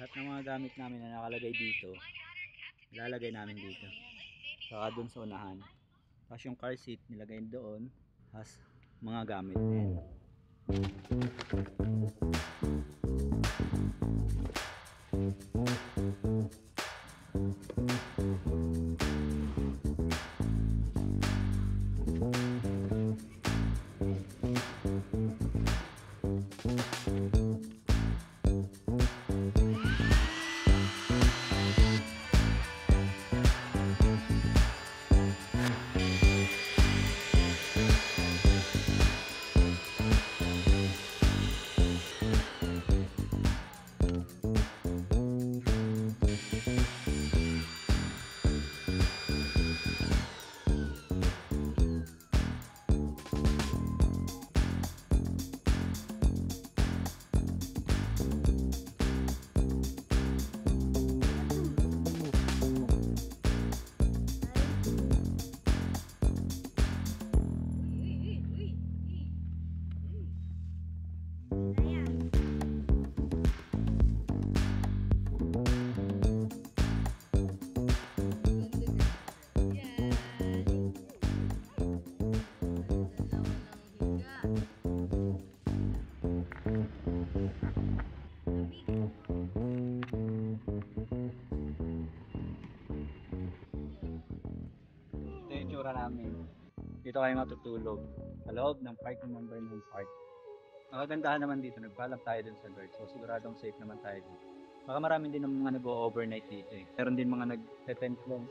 Lahat ng mga gamit namin na nakalagay dito, ilalagay namin dito. Saka dun sa unahan. Tapos yung car seat nilagay doon. Has mga gamit. Ayan. Ito yung tsura namin. Dito kayo matutulog sa loob ng park ng Burnham Park. Nakagandahan naman dito, nagpaalam tayo dun sa guard. So siguradong safe naman tayo dito. Baka marami din ng mga nag-overnight dito eh. Meron din mga nag-tent lang